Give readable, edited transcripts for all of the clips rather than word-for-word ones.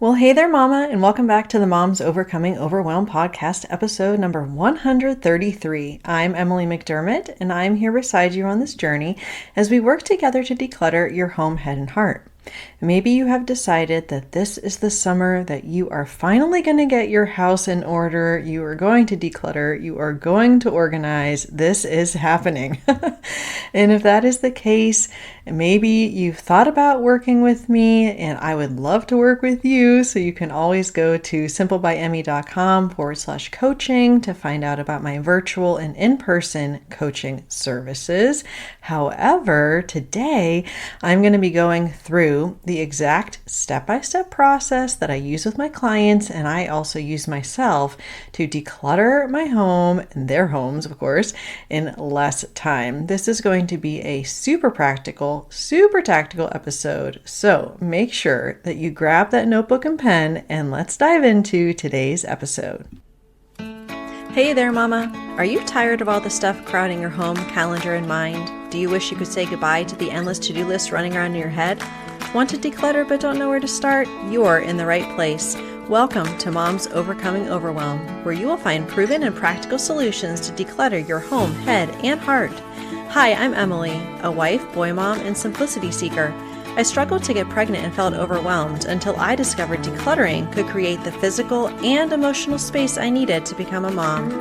Well, hey there, Mama, and welcome back to the Moms Overcoming Overwhelm podcast, episode number 133. I'm Emily McDermott, and I'm here beside you on this journey as we work together to declutter your home, head, and heart. Maybe you have decided that this is the summer that you are finally going to get your house in order. You are going to declutter. You are going to organize. This is happening. And if that is the case, maybe you've thought about working with me, and I would love to work with you. So you can always go to simplebyemmy.com/coaching to find out about my virtual and in-person coaching services. However, today I'm going to be going through the exact step-by-step process that I use with my clients, and I also use myself to declutter my home and their homes, of course, in less time. This is going to be a super practical, super tactical episode. So make sure that you grab that notebook and pen, and let's dive into today's episode. Hey there, Mama. Are you tired of all the stuff crowding your home, calendar, and mind? Do you wish you could say goodbye to the endless to-do list running around in your head? Want to declutter but don't know where to start? You're in the right place. Welcome to Moms Overcoming Overwhelm, where you will find proven and practical solutions to declutter your home, head, and heart. Hi, I'm Emily, a wife, boy mom, and simplicity seeker. I struggled to get pregnant and felt overwhelmed until I discovered decluttering could create the physical and emotional space I needed to become a mom.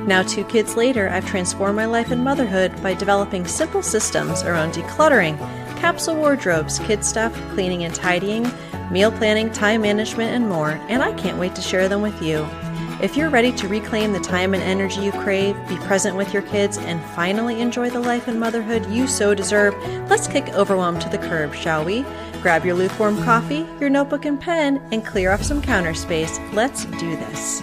Now, 2 kids later, I've transformed my life and motherhood by developing simple systems around decluttering, capsule wardrobes, kid stuff, cleaning and tidying, meal planning, time management, and more, and I can't wait to share them with you. If you're ready to reclaim the time and energy you crave, be present with your kids, and finally enjoy the life and motherhood you so deserve, let's kick overwhelm to the curb, shall we? Grab your lukewarm coffee, your notebook and pen, and clear off some counter space. Let's do this.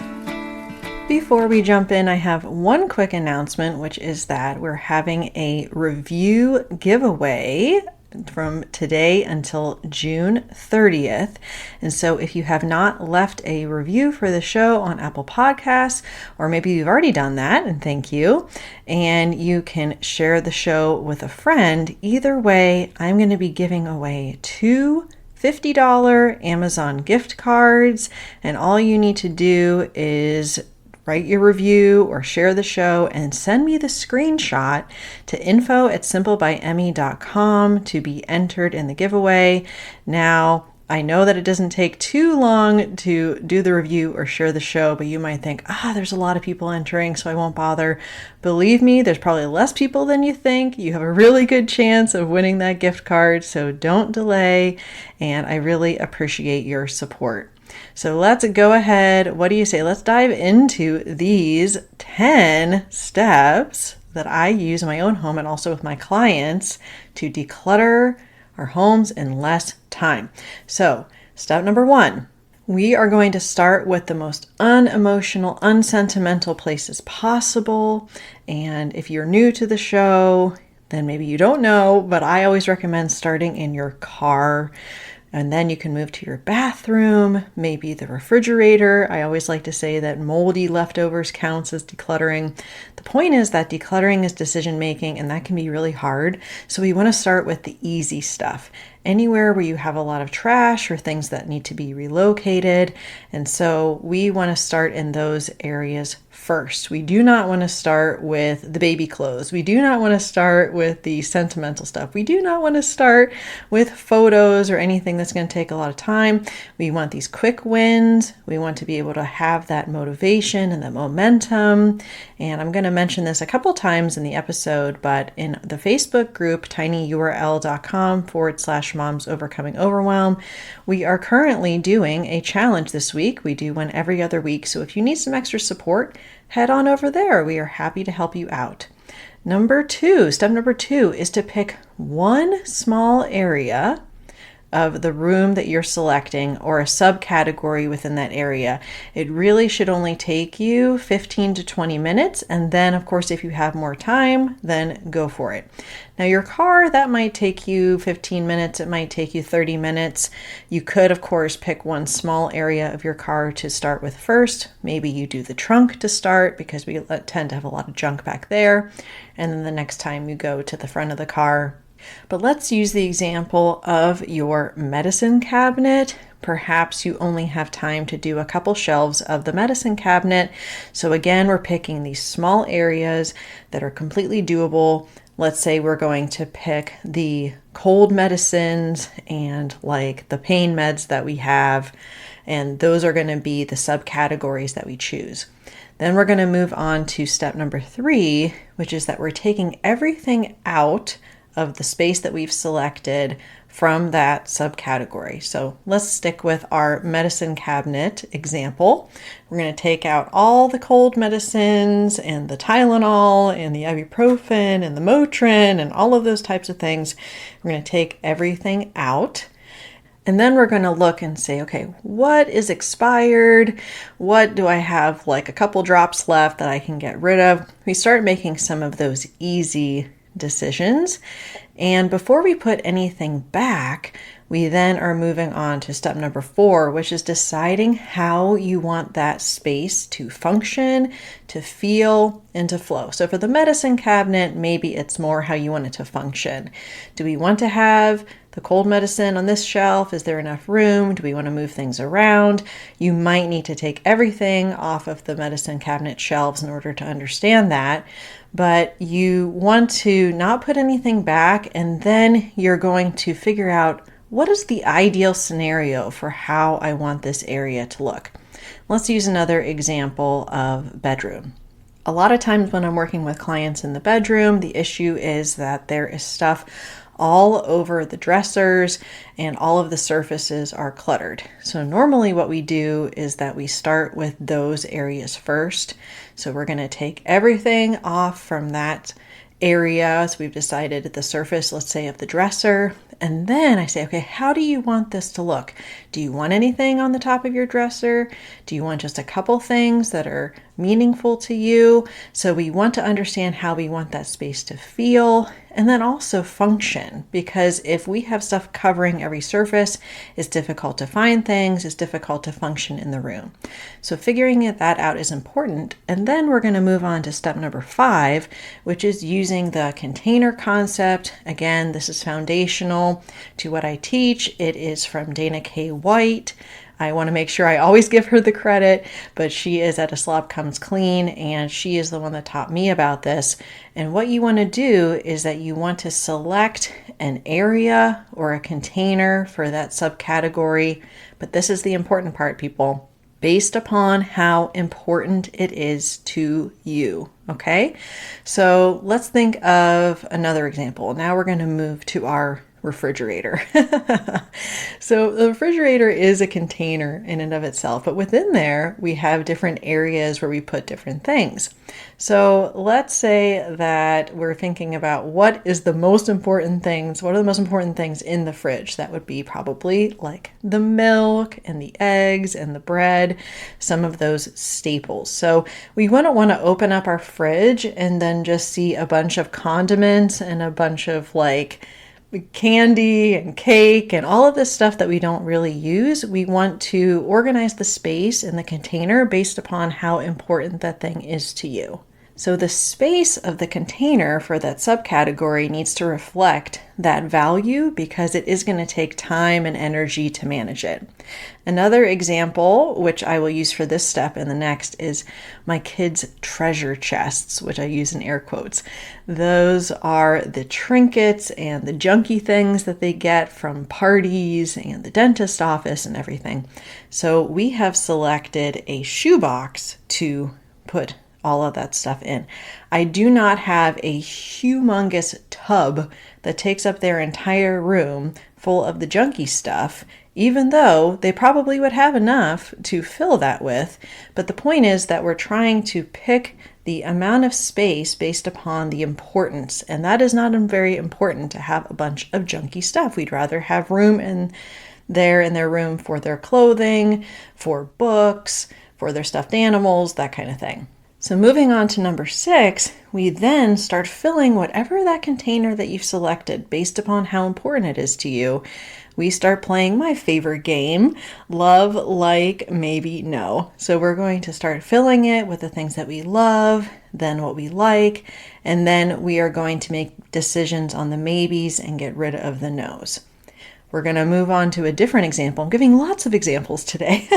Before we jump in, I have one quick announcement, which is that we're having a review giveaway from today until June 30th. And so if you have not left a review for the show on Apple Podcasts, or maybe you've already done that, and thank you, and you can share the show with a friend, either way, I'm going to be giving away 2 $50 Amazon gift cards, and all you need to do is write your review or share the show and send me the screenshot to info@simplebyemmy.com to be entered in the giveaway. Now, I know that it doesn't take too long to do the review or share the show, but you might think, there's a lot of people entering, so I won't bother. Believe me, there's probably less people than you think. You have a really good chance of winning that gift card, so don't delay, and I really appreciate your support. So let's go ahead. What do you say? Let's dive into these 10 steps that I use in my own home and also with my clients to declutter our homes in less time. So step number 1, we are going to start with the most unemotional, unsentimental places possible. And if you're new to the show, then maybe you don't know, but I always recommend starting in your car. And then you can move to your bathroom, maybe the refrigerator. I always like to say that moldy leftovers counts as decluttering. The point is that decluttering is decision making, and that can be really hard. So we want to start with the easy stuff. Anywhere where you have a lot of trash or things that need to be relocated. And so we want to start in those areas first. We do not want to start with the baby clothes. We do not want to start with the sentimental stuff. We do not want to start with photos or anything that's going to take a lot of time. We want these quick wins. We want to be able to have that motivation and that momentum. And I'm going to mention this a couple times in the episode, but in the Facebook group, tinyurl.com/Moms Overcoming Overwhelm, we are currently doing a challenge this week. We do one every other week. So if you need some extra support, head on over there. We are happy to help you out. Step number two is to pick one small area of the room that you're selecting or a subcategory within that area. It really should only take you 15 to 20 minutes. And then, of course, if you have more time, then go for it. Now, your car, that might take you 15 minutes. It might take you 30 minutes. You could, of course, pick one small area of your car to start with first. Maybe you do the trunk to start because we tend to have a lot of junk back there. And then the next time you go to the front of the car. But let's use the example of your medicine cabinet. Perhaps you only have time to do a couple shelves of the medicine cabinet. So again, we're picking these small areas that are completely doable. Let's say we're going to pick the cold medicines and like the pain meds that we have, and those are going to be the subcategories that we choose. Then we're going to move on to step number 3, which is that we're taking everything out of the space that we've selected from that subcategory. So let's stick with our medicine cabinet example. We're going to take out all the cold medicines and the Tylenol and the ibuprofen and the Motrin and all of those types of things. We're going to take everything out. And then we're going to look and say, okay, what is expired? What do I have like a couple drops left that I can get rid of? We start making some of those easy decisions. And before we put anything back, we then are moving on to step number 4, which is deciding how you want that space to function, to feel, and to flow. So for the medicine cabinet, maybe it's more how you want it to function. Do we want to have the cold medicine on this shelf? Is there enough room? Do we want to move things around? You might need to take everything off of the medicine cabinet shelves in order to understand that. But you want to not put anything back, and then you're going to figure out what is the ideal scenario for how I want this area to look. Let's use another example of bedroom. A lot of times when I'm working with clients in the bedroom, the issue is that there is stuff all over the dressers and all of the surfaces are cluttered. So normally what we do is that we start with those areas first. So we're going to take everything off from that area. So we've decided the surface, let's say, of the dresser. And then I say, okay, how do you want this to look? Do you want anything on the top of your dresser? Do you want just a couple things that are meaningful to you? So we want to understand how we want that space to feel and then also function, because if we have stuff covering every surface, it's difficult to find things, it's difficult to function in the room. So figuring that out is important. And then we're going to move on to step number 5, which is using the container concept. Again, this is foundational to what I teach. It is from Dana K. White. I want to make sure I always give her the credit, but she is at A Slob Comes Clean, and she is the one that taught me about this. And what you want to do is that you want to select an area or a container for that subcategory. But this is the important part, people, based upon how important it is to you. Okay, so let's think of another example. Now we're going to move to our refrigerator. So the refrigerator is a container in and of itself, but within there we have different areas where we put different things. So let's say that we're thinking about what are the most important things in the fridge. That would be probably like the milk and the eggs and the bread, some of those staples. So we wouldn't want to open up our fridge and then just see a bunch of condiments and a bunch of like candy and cake and all of this stuff that we don't really use. We want to organize the space in the container based upon how important that thing is to you. So the space of the container for that subcategory needs to reflect that value because it is going to take time and energy to manage it. Another example, which I will use for this step and the next, is my kids' treasure chests, which I use in air quotes. Those are the trinkets and the junky things that they get from parties and the dentist office and everything. So we have selected a shoebox to put all of that stuff in. I do not have a humongous tub that takes up their entire room full of the junky stuff, even though they probably would have enough to fill that with. But the point is that we're trying to pick the amount of space based upon the importance, and that is not very important to have a bunch of junky stuff. We'd rather have room in their room for their clothing, for books, for their stuffed animals, that kind of thing. So moving on to number 6, we then start filling whatever that container that you've selected based upon how important it is to you. We start playing my favorite game, love, like, maybe, no. So we're going to start filling it with the things that we love, then what we like, and then we are going to make decisions on the maybes and get rid of the no's. We're going to move on to a different example. I'm giving lots of examples today.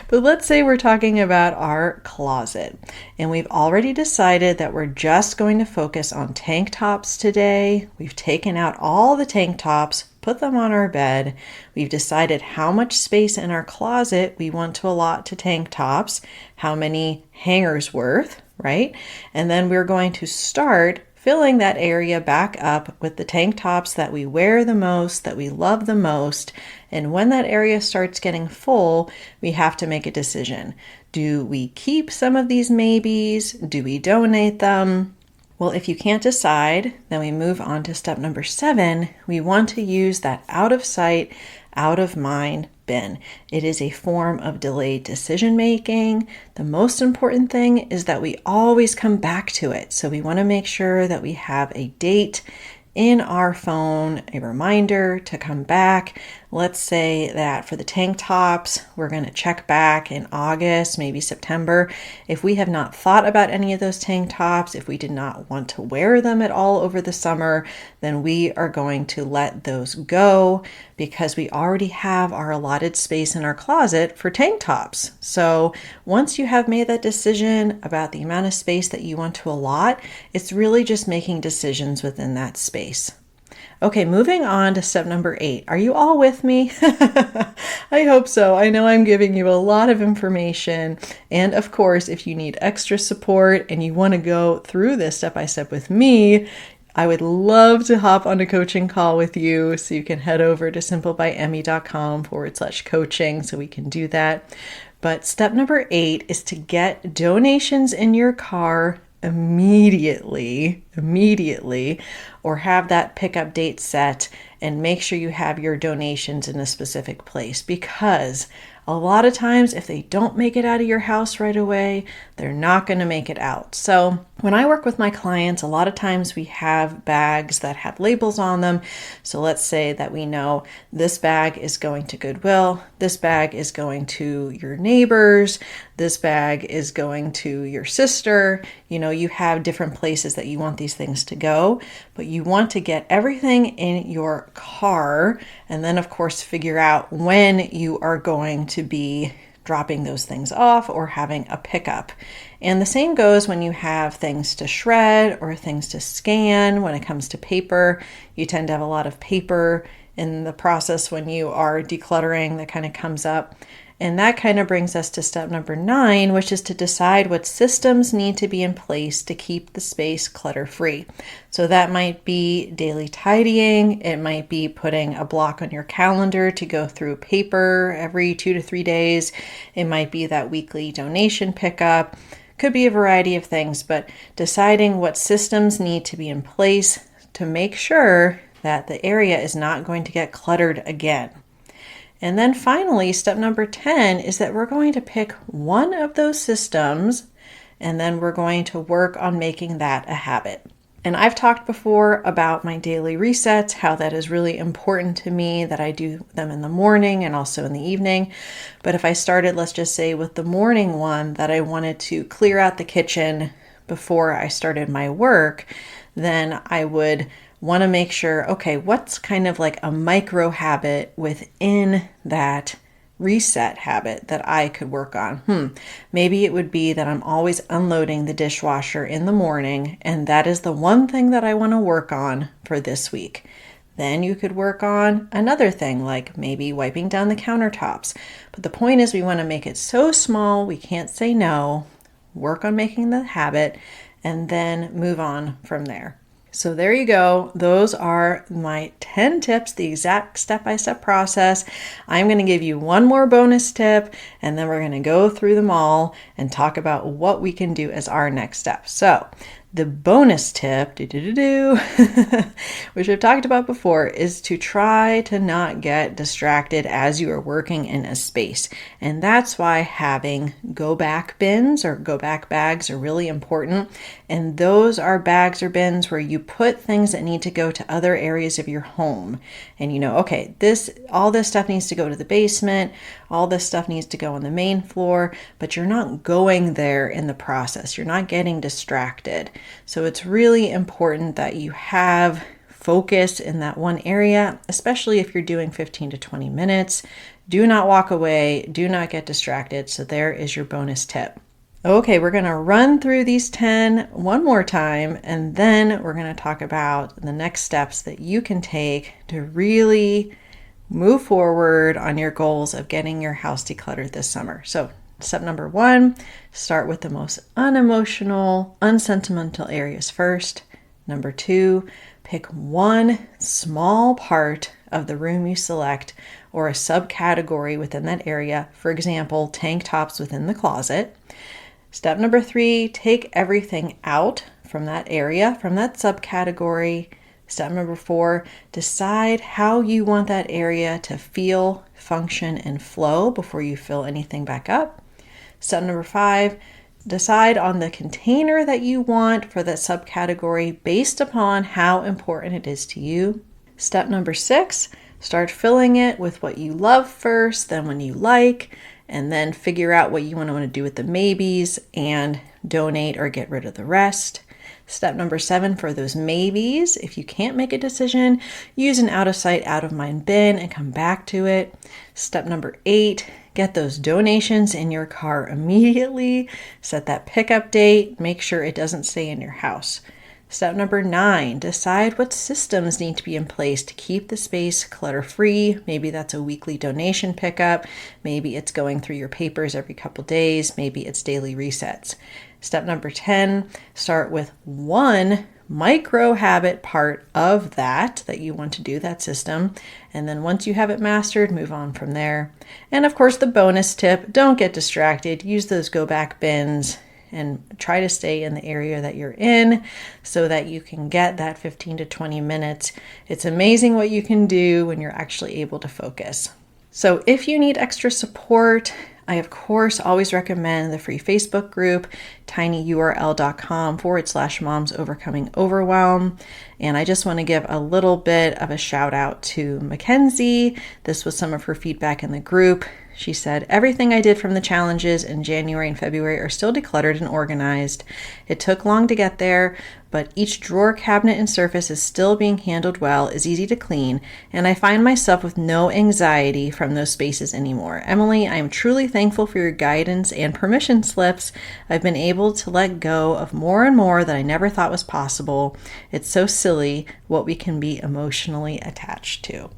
But let's say we're talking about our closet, and we've already decided that we're just going to focus on tank tops today. We've taken out all the tank tops, put them on our bed. We've decided how much space in our closet we want to allot to tank tops, how many hangers worth, right? And then we're going to start filling that area back up with the tank tops that we wear the most, that we love the most. And when that area starts getting full, we have to make a decision. Do we keep some of these maybes? Do we donate them? Well, if you can't decide, then we move on to step number 7. We want to use that out of sight, out of mind bin. It is a form of delayed decision making. The most important thing is that we always come back to it. So we want to make sure that we have a date in our phone, a reminder to come back. Let's say that for the tank tops, we're going to check back in August, maybe September. If we have not thought about any of those tank tops, if we did not want to wear them at all over the summer, then we are going to let those go because we already have our allotted space in our closet for tank tops. So once you have made that decision about the amount of space that you want to allot, it's really just making decisions within that space. Okay, moving on to step number 8. Are you all with me? I hope so. I know I'm giving you a lot of information. And of course, if you need extra support and you want to go through this step by step with me, I would love to hop on a coaching call with you. So you can head over to simplebyemmy.com/coaching so we can do that. But step number 8 is to get donations in your car immediately, or have that pickup date set and make sure you have your donations in a specific place, because a lot of times if they don't make it out of your house right away, they're not going to make it out. So when I work with my clients, a lot of times we have bags that have labels on them. So let's say that we know this bag is going to Goodwill, this bag is going to your neighbors, this bag is going to your sister. You know, you have different places that you want these things to go, but you want to get everything in your car and then of course figure out when you are going to be dropping those things off or having a pickup. And the same goes when you have things to shred or things to scan. When it comes to paper, you tend to have a lot of paper in the process when you are decluttering that kind of comes up. And that kind of brings us to step number 9, which is to decide what systems need to be in place to keep the space clutter-free. So that might be daily tidying. It might be putting a block on your calendar to go through paper every 2 to 3 days. It might be that weekly donation pickup. Could be a variety of things, but deciding what systems need to be in place to make sure that the area is not going to get cluttered again. And then finally, step number 10 is that we're going to pick one of those systems and then we're going to work on making that a habit. And I've talked before about my daily resets, how that is really important to me, that I do them in the morning and also in the evening. But if I started, let's just say with the morning one, that I wanted to clear out the kitchen before I started my work, then I would want to make sure, okay, what's kind of like a micro habit within that reset habit that I could work on? Maybe it would be that I'm always unloading the dishwasher in the morning, and that is the one thing that I want to work on for this week. Then you could work on another thing, like maybe wiping down the countertops. But the point is we want to make it so small we can't say no, work on making the habit, and then move on from there. So there you go. Those are my 10 tips, the exact step-by-step process. I'm going to give you one more bonus tip, and then we're going to go through them all and talk about what we can do as our next step. So the bonus tip, which I've talked about before, is to try to not get distracted as you are working in a space. And that's why having go back bins or go back bags are really important. And those are bags or bins where you put things that need to go to other areas of your home. And you know, okay, all this stuff needs to go to the basement, all this stuff needs to go on the main floor, but you're not going there in the process. You're not getting distracted. So it's really important that you have focus in that one area, especially if you're doing 15 to 20 minutes. Do not walk away. Do not get distracted. So there is your bonus tip. Okay, we're going to run through these 10 one more time, and then we're going to talk about the next steps that you can take to really move forward on your goals of getting your house decluttered this summer. So step number 1, start with the most unemotional, unsentimental areas first. Number 2, pick one small part of the room you select or a subcategory within that area. For example, tank tops within the closet. Step number 3, take everything out from that area, from that subcategory. Step number 4, decide how you want that area to feel, function, and flow before you fill anything back up. Step number 5, decide on the container that you want for that subcategory based upon how important it is to you. Step number 6, start filling it with what you love first, then what you like, and then figure out what you want to do with the maybes and donate or get rid of the rest. Step number 7, for those maybes, if you can't make a decision, use an out of sight, out of mind bin and come back to it. Step number 8, get those donations in your car immediately. Set that pickup date. Make sure it doesn't stay in your house. Step number 9, decide what systems need to be in place to keep the space clutter-free. Maybe that's a weekly donation pickup. Maybe it's going through your papers every couple days. Maybe it's daily resets. Step number 10, start with one micro habit part of that you want to do, that system. And then once you have it mastered, move on from there. And of course, the bonus tip, don't get distracted. Use those go back bins and try to stay in the area that you're in so that you can get that 15 to 20 minutes. It's amazing what you can do when you're actually able to focus. So if you need extra support, I, of course, always recommend the free Facebook group, tinyurl.com/moms overcoming overwhelm. And I just want to give a little bit of a shout out to Mackenzie. This was some of her feedback in the group. She said, everything I did from the challenges in January and February are still decluttered and organized. It took long to get there, but each drawer, cabinet, and surface is still being handled well, is easy to clean, and I find myself with no anxiety from those spaces anymore. Emily, I am truly thankful for your guidance and permission slips. I've been able to let go of more and more that I never thought was possible. It's so silly what we can be emotionally attached to.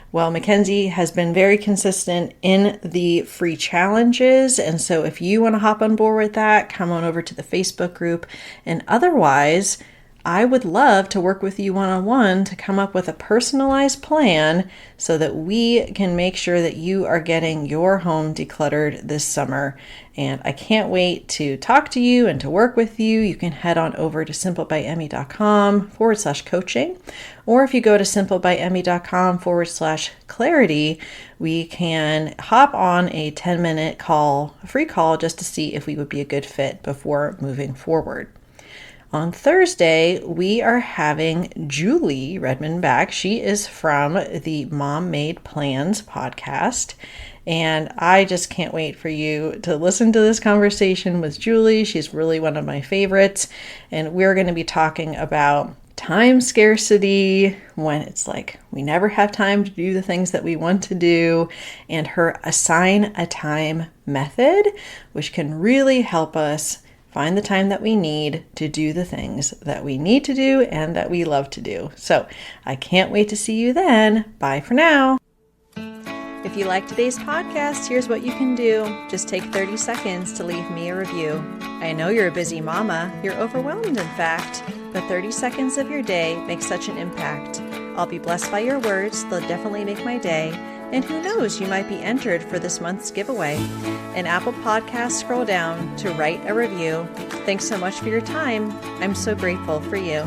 Well, Mackenzie has been very consistent in the free challenges. And so if you want to hop on board with that, come on over to the Facebook group. And otherwise, I would love to work with you one-on-one to come up with a personalized plan so that we can make sure that you are getting your home decluttered this summer. And I can't wait to talk to you and to work with you. You can head on over to simplebyemmy.com/coaching. Or if you go to simplebyemmy.com/clarity, we can hop on a 10-minute call, a free call, just to see if we would be a good fit before moving forward. On Thursday, we are having Julie Redmond back. She is from the Mom Made Plans podcast. And I just can't wait for you to listen to this conversation with Julie. She's really one of my favorites. And we're going to be talking about time scarcity, when it's like we never have time to do the things that we want to do, and her assign a time method, which can really help us find the time that we need to do the things that we need to do and that we love to do. So I can't wait to see you then. Bye for now. If you like today's podcast, here's what you can do. Just take 30 seconds to leave me a review. I know you're a busy mama. You're overwhelmed, in fact, but 30 seconds of your day makes such an impact. I'll be blessed by your words. They'll definitely make my day. And who knows, you might be entered for this month's giveaway. In Apple Podcasts, scroll down to write a review. Thanks so much for your time. I'm so grateful for you.